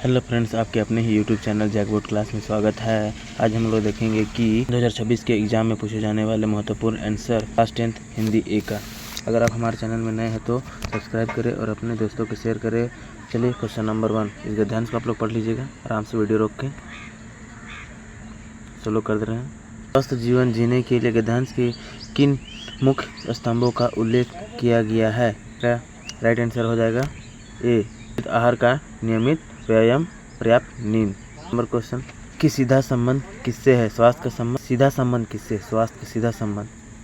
Hello friends, आपके अपने ही YouTube channel जैकबोर्ड class में स्वागत है। आज हम लोग देखेंगे कि 2026 के एग्ज़ाम में पूछे जाने वाले महत्वपूर्ण आंसर क्लास 10th हिंदी ए का। अगर आप हमारे चैनल में नए हैं तो सब्सक्राइब करें और अपने दोस्तों को शेयर करें। चलिए क्वेश्चन नंबर 1, इसका ध्यान से आप लोग पढ़ लीजिएगा, आराम से वीडियो रोक के। चलो कर दे रहे हैं। स्वस्थ जीवन जीने के लिए गद्यांश के किन मुख्य स्तंभों का उल्लेख किया गया है? क्या राइट आंसर हो जाएगा ए, आहार का नियमित व्यायाम, पर्याप्त नींद। नंबर क्वेश्चन कि सीधा संबंध किससे है? स्वास्थ्य का संबंध। सीधा संबंध किससे? स्वास्थ्य का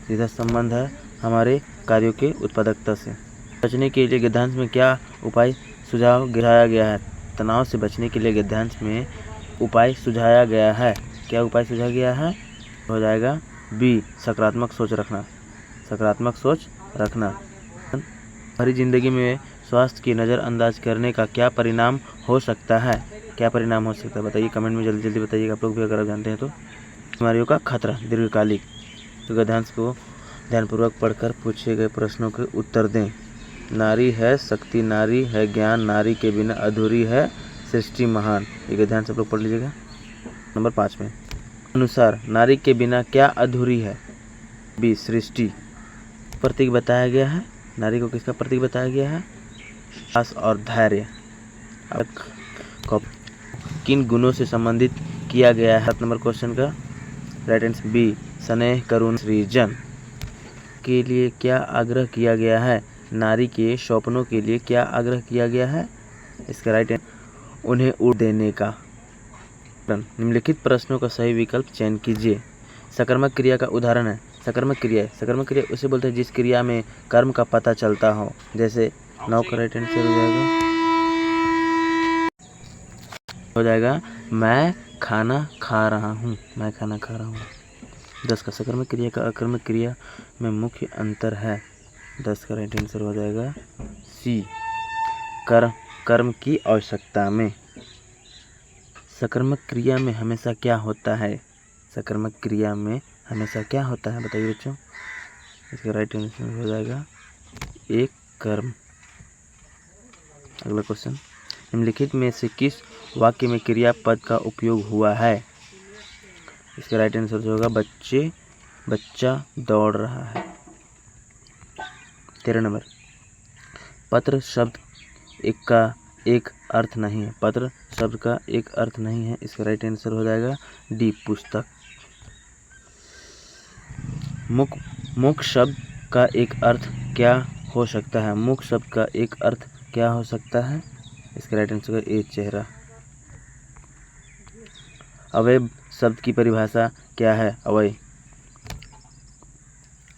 सीधा संबंध है हमारे कार्यों के उत्पादकता से। बचने के लिए गद्यांश में क्या उपाय सुझाव गिराया गया है? तनाव से बचने के लिए गद्यांश में उपाय सुझाया गया है। क्या उपाय सुझाया गया है? हो जाएगा बी, सकारात्मक सोच रखना। हमारी जिंदगी में स्वास्थ्य की नज़रअंदाज करने का क्या परिणाम हो सकता है? बताइए कमेंट में, जल्दी बताइएगा आप लोग भी, अगर आप जानते हैं तो। बीमारियों का खतरा दीर्घकालिक। तो गद्यांश को ध्यानपूर्वक पढ़कर पूछे गए प्रश्नों के उत्तर दें। नारी है शक्ति, नारी है ज्ञान, नारी के बिना अधूरी है सृष्टि महान। ये गद्यांश आप लोग पढ़ लीजिएगा। नंबर 5 में अनुसार नारी के बिना क्या अधूरी है? बी, सृष्टि। प्रतीक बताया गया है, नारी को किसका प्रतीक बताया गया है? साहस और धैर्य। किन गुणों से संबंधित किया गया है? 7 नंबर क्वेश्चन का राइट आंसर बी, स्नेह, करुणा, सृजन। के लिए क्या आग्रह किया गया है? नारी के स्वप्नों के लिए क्या आग्रह किया गया है? इसका राइट आंसर उन्हें उड़ देने का। निम्नलिखित प्रश्नों का सही विकल्प चयन कीजिए। सकर्मक क्रिया का उदाहरण है। सकर्मक क्रिया उसे बोलते हैं जिस क्रिया में कर्म का पता चलता हो। जैसे 9 का राइट आंसर हो जाएगा मैं खाना खा रहा हूँ। 10 का सकर्मक क्रिया का अकर्मक क्रिया में मुख्य अंतर है। 10 का राइट आंसर हो जाएगा सी, कर्म की आवश्यकता में। सकर्मक क्रिया में हमेशा क्या होता है? बताइए बच्चों। इसका राइट आंसर हो जाएगा एक, कर्म। अगला क्वेश्चन, निम्नलिखित में से किस वाक्य में क्रियापद का उपयोग हुआ है? इसका राइट आंसर जो होगा बच्चा दौड़ रहा है। 13 नंबर, पत्र शब्द का एक अर्थ नहीं है। इसका राइट आंसर हो जाएगा डी, पुस्तक। मुख शब्द का एक अर्थ क्या हो सकता है? इसका राइट आंसर है ए, चेहरा। अवयव शब्द की परिभाषा क्या है?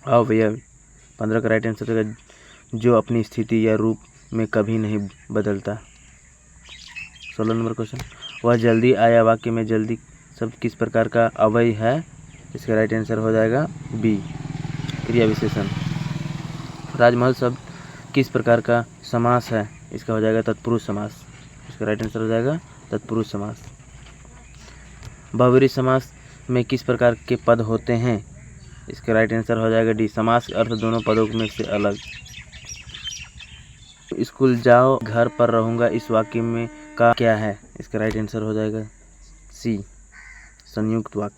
अवयव। 15 का राइट आंसर है जो अपनी स्थिति या रूप में कभी नहीं बदलता। 16 नंबर क्वेश्चन, वह जल्दी आया वाक्य में जल्दी शब्द किस प्रकार का अवयव है? इसका राइट आंसर हो जाएगा बी, क्रिया विशेषण। राजमहल शब्द किस प्रकार का समास है? इसका हो जाएगा तत्पुरुष समास। इसका राइट आंसर हो जाएगा तत्पुरुष समास। बहुब्रीहि समास में किस प्रकार के पद होते हैं? इसका राइट आंसर हो जाएगा डी, समास का अर्थ दोनों पदों में से अलग। स्कूल जाओ घर पर रहूँगा इस वाक्य में का क्या है? इसका राइट आंसर हो जाएगा सी, संयुक्त वाक्य।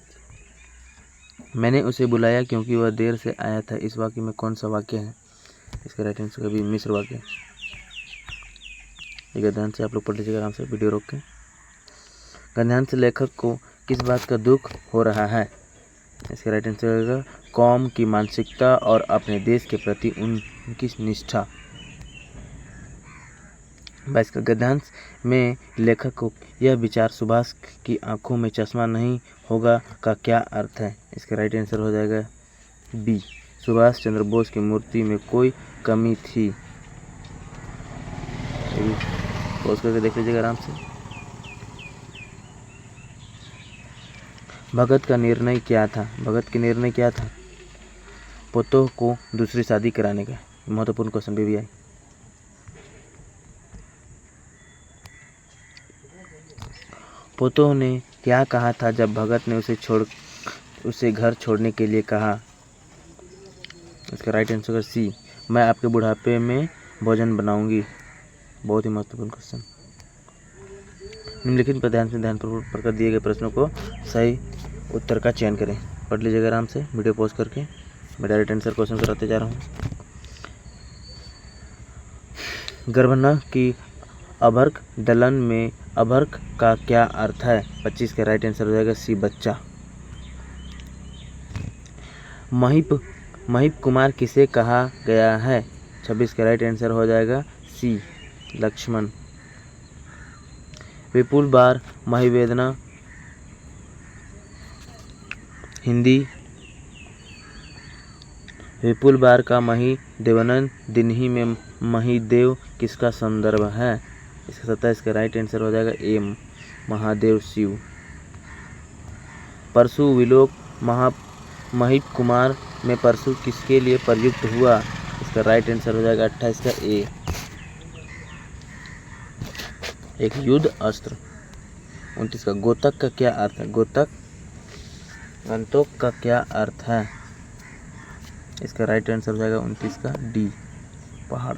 मैंने उसे बुलाया क्योंकि वह देर से आया था, इस वाक्य में कौन सा वाक्य है? इसका राइट आंसर भी मिश्र वाक्य। ध्यान से आप लोग पढ़ लीजिएगा, आराम से वीडियो रोक के। गद्यांश लेखक को किस बात का दुख हो रहा है? इसका राइट आंसर होगा कौम की मानसिकता और अपने देश के प्रति उनकी निष्ठा। 22 का गद्यांश में लेखक को यह विचार सुभाष की आंखों में चश्मा नहीं होगा का क्या अर्थ है? इसका राइट आंसर हो जाएगा बी, सुभाष चंद्र बोस की मूर्ति में कोई कमी थी। पॉज करके देख लीजिएगा आराम से। भगत का निर्णय क्या था? पोतों को दूसरी शादी कराने का। महत्वपूर्ण क्वेश्चन भी आई। पोतों ने क्या कहा था जब भगत ने उसे घर छोड़ने के लिए कहा? इसका राइट आंसर है सी, मैं आपके बुढ़ापे में भोजन बनाऊंगी। बहुत ही महत्वपूर्ण क्वेश्चन। निम्नलिखित पर ध्यानपूर्वक पढ़कर दिए गए प्रश्नों को सही उत्तर का चयन करें। पढ़ लीजिएगा आराम से वीडियो पॉज करके। मैं डायरेक्ट आंसर क्वेश्चन कराते जा रहा हूँ। गर्भना की अभर्क दलन में अभर्क का क्या अर्थ है? 25 का राइट आंसर हो जाएगा सी, बच्चा। महिप कुमार किसे कहा गया है? 26 का राइट आंसर हो जाएगा सी, लक्ष्मण। विपुल बार महिवेदना हिंदी। विपुल बार का मही देवानंद दिन्ही में महिदेव किसका संदर्भ है? इसका 27 का राइट आंसर हो जाएगा ए, महादेव शिव। परशु विलोक महिप कुमार में परशु किसके लिए प्रयुक्त हुआ? इसका राइट आंसर हो जाएगा 28 का ए, एक युद्ध अस्त्र। 29 का गोतक का क्या अर्थ है? गोतक गंतोक का क्या अर्थ है? इसका राइट आंसर हो जाएगा 29 का डी, पहाड़।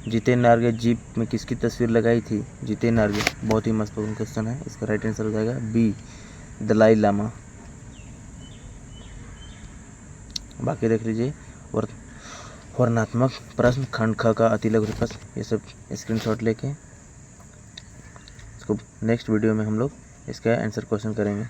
जितेन नार्गे जीप में किसकी तस्वीर लगाई थी? जितेन नार्गे, बहुत ही मस्त क्वेश्चन है। इसका राइट आंसर हो जाएगा बी, दलाई लामा। बाकी देख लीजिए। वर्णनात्मक प्रश्न, खंड ख का अतिलघु प्रश्न, ये सब स्क्रीनशॉट लेके इसको नेक्स्ट वीडियो में हम लोग इसका आंसर क्वेश्चन करेंगे।